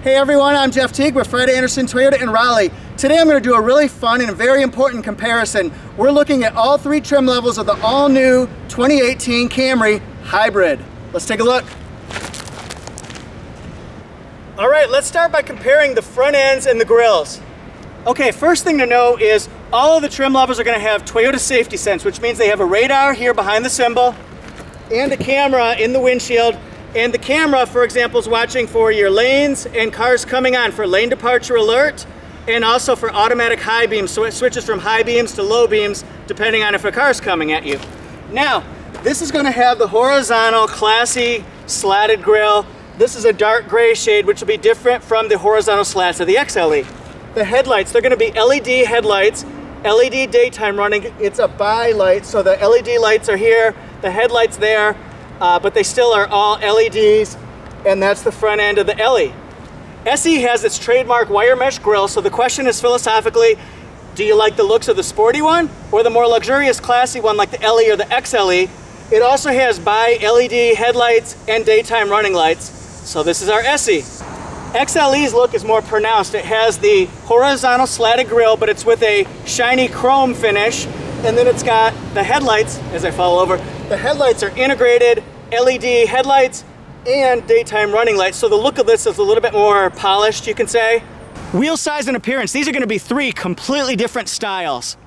Hey everyone, I'm Jeff Teague with Fred Anderson Toyota in Raleigh. Today I'm going to do a really fun and very important comparison. We're looking at all three trim levels of the all-new 2018 Camry Hybrid. Let's take a look. All right, let's start by comparing the front ends and the grills. Okay, first thing to know is all of the trim levels are going to have Toyota Safety Sense, which means they have a radar here behind the symbol and a camera in the windshield. And the camera, for example, is watching for your lanes and cars coming on for lane departure alert, and also for automatic high beams, so it switches from high beams to low beams depending on if a car's coming at you. Now, this is going to have the horizontal, classy, slatted grille. This is a dark gray shade, which will be different from the horizontal slats of the XLE. The headlights, they're going to be LED headlights, LED daytime running. It's a bi-light, so the LED lights are here, the headlights there. But they still are all LEDs, and that's the front end of the LE. SE has its trademark wire mesh grille, so the question is philosophically, do you like the looks of the sporty one or the more luxurious, classy one like the LE or the XLE? It also has bi-LED headlights and daytime running lights, so this is our SE. XLE's look is more pronounced. It has the horizontal slatted grille, but it's with a shiny chrome finish, and then it's got the headlights, as I fall over, the headlights are integrated LED headlights and daytime running lights, so the look of this is a little bit more polished, you can say. Wheel size and appearance, these are going to be three completely different styles.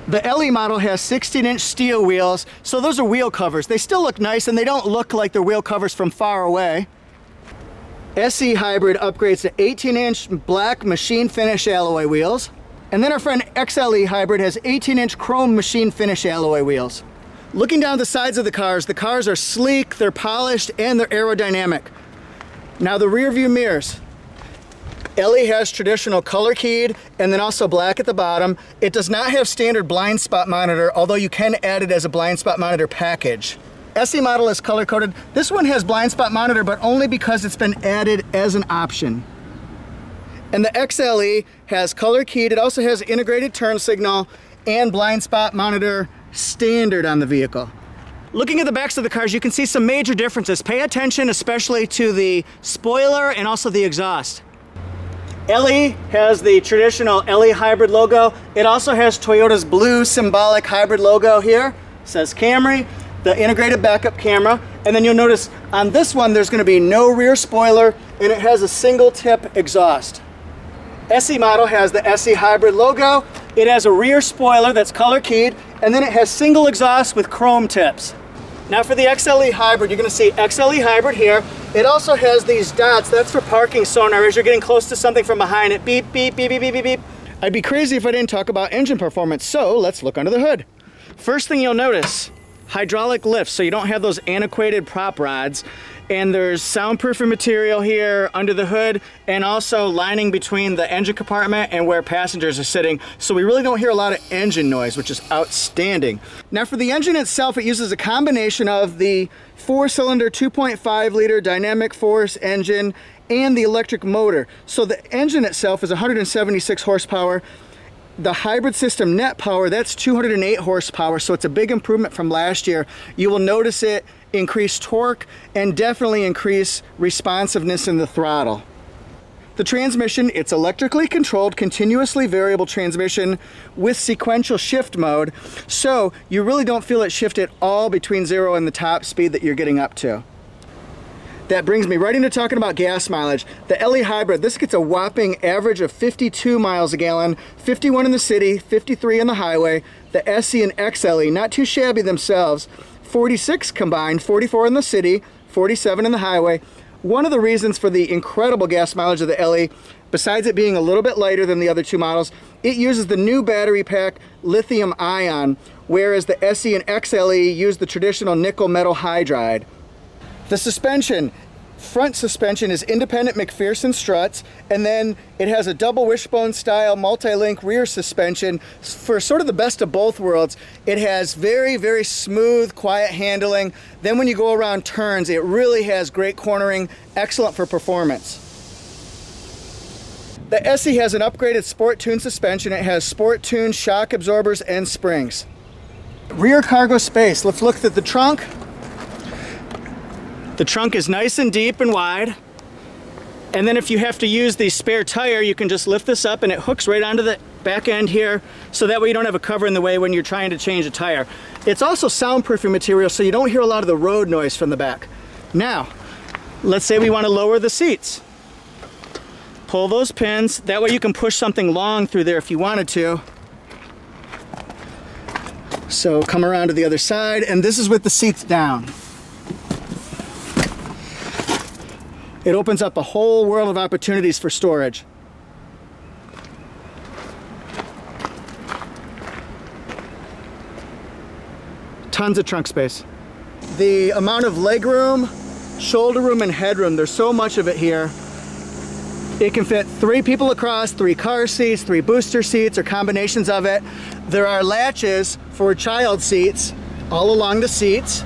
The LE model has 16-inch steel wheels, so those are wheel covers. They still look nice and they don't look like they're wheel covers from far away. SE Hybrid upgrades to 18-inch black machine finish alloy wheels. And then our friend XLE Hybrid has 18-inch chrome machine finish alloy wheels. Looking down the sides of the cars are sleek, they're polished, and they're aerodynamic. Now the rear view mirrors. LE has traditional color keyed and then also black at the bottom. It does not have standard blind spot monitor, although you can add it as a blind spot monitor package. SE model is color coded. This one has blind spot monitor, but only because it's been added as an option. And the XLE has color keyed. It also has integrated turn signal and blind spot monitor standard on the vehicle. Looking at the backs of the cars, you can see some major differences. Pay attention especially to the spoiler and also the exhaust. LE has the traditional LE Hybrid logo. It also has Toyota's blue symbolic hybrid logo here. It says Camry, the integrated backup camera. And then you'll notice on this one there's going to be no rear spoiler, and it has a single tip exhaust. SE model has the SE Hybrid logo. It has a rear spoiler that's color keyed, and then it has single exhaust with chrome tips. Now for the XLE Hybrid, you're going to see XLE Hybrid here. It also has these dots. That's for parking sonar. As you're getting close to something from behind it, beep, beep, beep, beep, beep, beep, beep. I'd be crazy if I didn't talk about engine performance, so let's look under the hood. First thing you'll notice, hydraulic lifts, so you don't have those antiquated prop rods. And there's soundproofing material here under the hood, and also lining between the engine compartment and where passengers are sitting, so we really don't hear a lot of engine noise, which is outstanding. Now for the engine itself, it uses a combination of the 4-cylinder 2.5 liter dynamic force engine and the electric motor. So the engine itself is 176 horsepower. The hybrid system net power, that's 208 horsepower, so it's a big improvement from last year. You will notice it increase torque and definitely increase responsiveness in the throttle. The transmission, it's electrically controlled, continuously variable transmission with sequential shift mode, so you really don't feel it shift at all between 0 and the top speed that you're getting up to. That brings me right into talking about gas mileage. The LE Hybrid, this gets a whopping average of 52 miles a gallon, 51 in the city, 53 on the highway. The SE and XLE, not too shabby themselves, 46 combined, 44 in the city, 47 in the highway. One of the reasons for the incredible gas mileage of the LE, besides it being a little bit lighter than the other two models, it uses the new battery pack lithium ion, whereas the SE and XLE use the traditional nickel metal hydride. The suspension, front suspension is independent McPherson struts, and then it has a double wishbone style multi-link rear suspension for sort of the best of both worlds. It has very, very smooth, quiet handling. Then when you go around turns, it really has great cornering, excellent for performance. The SE has an upgraded Sport Tune suspension. It has Sport Tune shock absorbers and springs. Rear cargo space, let's look at the trunk. The trunk is nice and deep and wide. And then if you have to use the spare tire, you can just lift this up and it hooks right onto the back end here, so that way you don't have a cover in the way when you're trying to change a tire. It's also soundproofing material, so you don't hear a lot of the road noise from the back. Now, let's say we want to lower the seats. Pull those pins, that way you can push something long through there if you wanted to. So come around to the other side, and this is with the seats down. It opens up a whole world of opportunities for storage. Tons of trunk space. The amount of leg room, shoulder room, and headroom, there's so much of it here. It can fit 3 people across, 3 car seats, 3 booster seats, or combinations of it. There are latches for child seats all along the seats.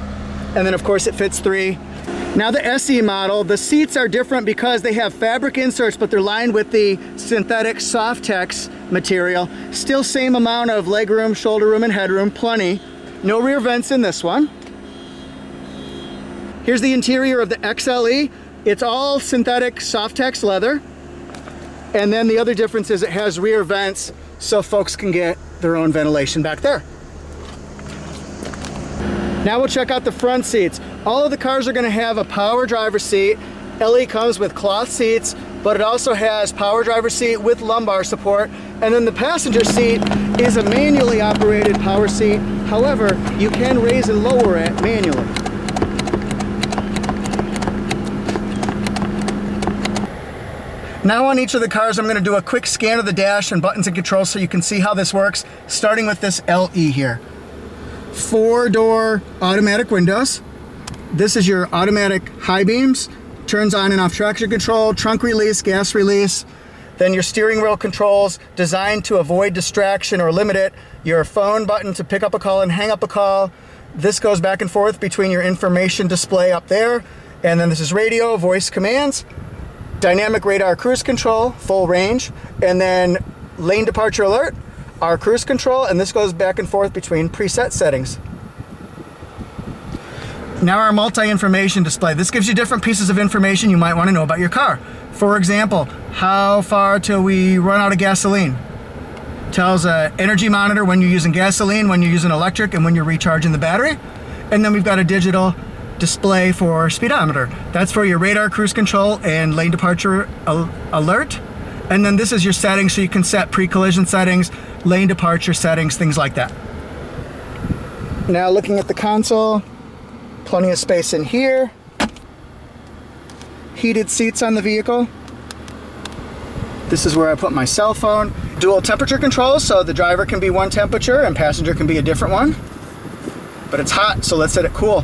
And then of course it fits 3. Now the SE model, the seats are different because they have fabric inserts, but they're lined with the synthetic Softex material. Still same amount of leg room, shoulder room, and headroom, plenty. No rear vents in this one. Here's the interior of the XLE. It's all synthetic Softex leather. And then the other difference is it has rear vents so folks can get their own ventilation back there. Now we'll check out the front seats. All of the cars are going to have a power driver seat. LE comes with cloth seats, but it also has power driver seat with lumbar support. And then the passenger seat is a manually operated power seat. However, you can raise and lower it manually. Now on each of the cars, I'm going to do a quick scan of the dash and buttons and controls so you can see how this works, starting with this LE here. 4-door automatic windows. This is your automatic high beams, turns on and off traction control, trunk release, gas release. Then your steering wheel controls designed to avoid distraction or limit it. Your phone button to pick up a call and hang up a call. This goes back and forth between your information display up there. And then this is radio, voice commands, dynamic radar cruise control, full range, and then lane departure alert, our cruise control, and this goes back and forth between preset settings. Now our multi-information display. This gives you different pieces of information you might want to know about your car. For example, how far till we run out of gasoline. Tells an energy monitor when you're using gasoline, when you're using electric, and when you're recharging the battery. And then we've got a digital display for speedometer. That's for your radar cruise control and lane departure alert. And then this is your settings, so you can set pre-collision settings, lane departure settings, things like that. Now looking at the console, plenty of space in here. Heated seats on the vehicle. This is where I put my cell phone. Dual temperature controls, so the driver can be one temperature and passenger can be a different one. But it's hot, so let's set it cool.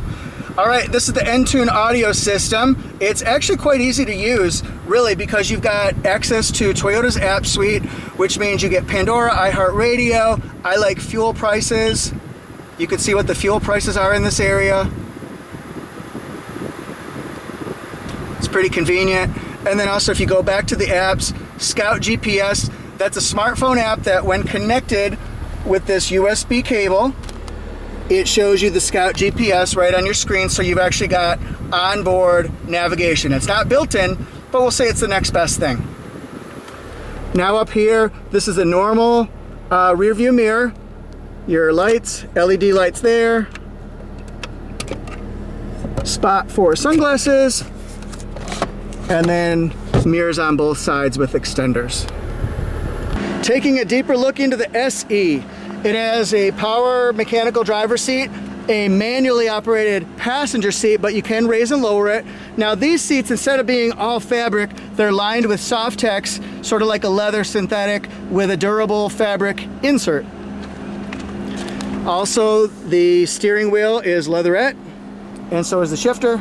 All right, this is the Entune audio system. It's actually quite easy to use, really, because you've got access to Toyota's app suite, which means you get Pandora, iHeartRadio, I Like Fuel Prices. You can see what the fuel prices are in this area. It's pretty convenient. And then also if you go back to the apps, Scout GPS, that's a smartphone app that when connected with this USB cable, it shows you the Scout GPS right on your screen, so you've actually got onboard navigation. It's not built in, but we'll say it's the next best thing. Now up here, this is a normal rear view mirror. Your lights, LED lights there. Spot for sunglasses. And then mirrors on both sides with extenders. Taking a deeper look into the SE. It has a power mechanical driver seat, a manually operated passenger seat, but you can raise and lower it. Now these seats, instead of being all fabric, they're lined with Softex, sort of like a leather synthetic with a durable fabric insert. Also, the steering wheel is leatherette, and so is the shifter.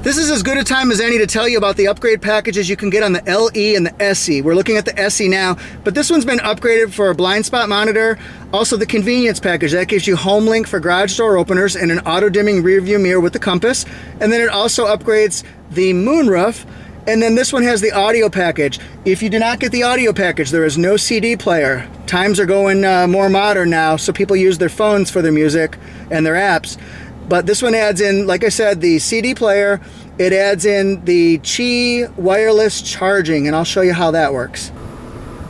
This is as good a time as any to tell you about the upgrade packages you can get on the LE and the SE. We're looking at the SE now, but this one's been upgraded for a blind spot monitor. Also the convenience package, that gives you home link for garage door openers and an auto dimming rear view mirror with the compass. And then it also upgrades the moonroof. And then this one has the audio package. If you do not get the audio package, there is no CD player. Times are going more modern now, so people use their phones for their music and their apps. But this one adds in, like I said, the CD player it adds in the Qi wireless charging, and I'll show you how that works.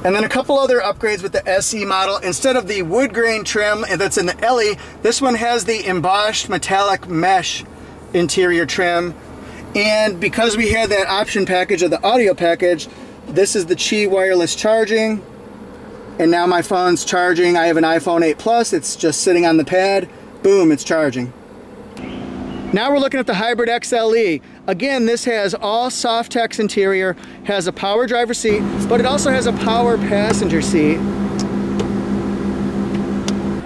And then a couple other upgrades with the SE model. Instead of the wood grain trim that's in the LE, this one has the embossed metallic mesh interior trim. And because we had that option package of the audio package, this is the Qi wireless charging. And now my phone's charging. I have an iPhone 8 Plus. It's just sitting on the pad. Boom, it's charging. Now we're looking at the Hybrid XLE. Again, this has all soft text interior, has a power driver seat, but it also has a power passenger seat.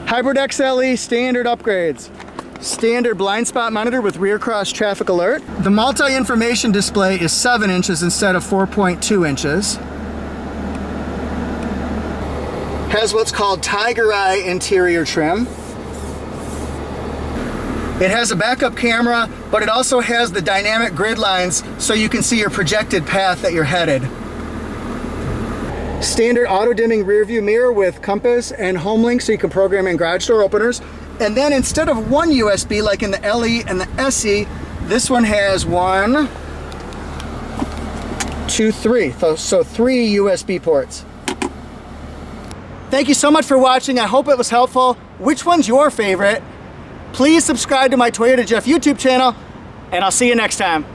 Hybrid XLE standard upgrades. Standard blind spot monitor with rear cross traffic alert. The multi-information display is 7 inches instead of 4.2 inches. Has what's called Tiger Eye interior trim. It has a backup camera, but it also has the dynamic grid lines so you can see your projected path that you're headed. Standard auto-dimming rear view mirror with compass and home link so you can program in garage door openers. And then instead of one USB like in the LE and the SE, this one has 1, 2, 3. So 3 USB ports. Thank you so much for watching. I hope it was helpful. Which one's your favorite? Please subscribe to my Toyota Jeff YouTube channel, and I'll see you next time.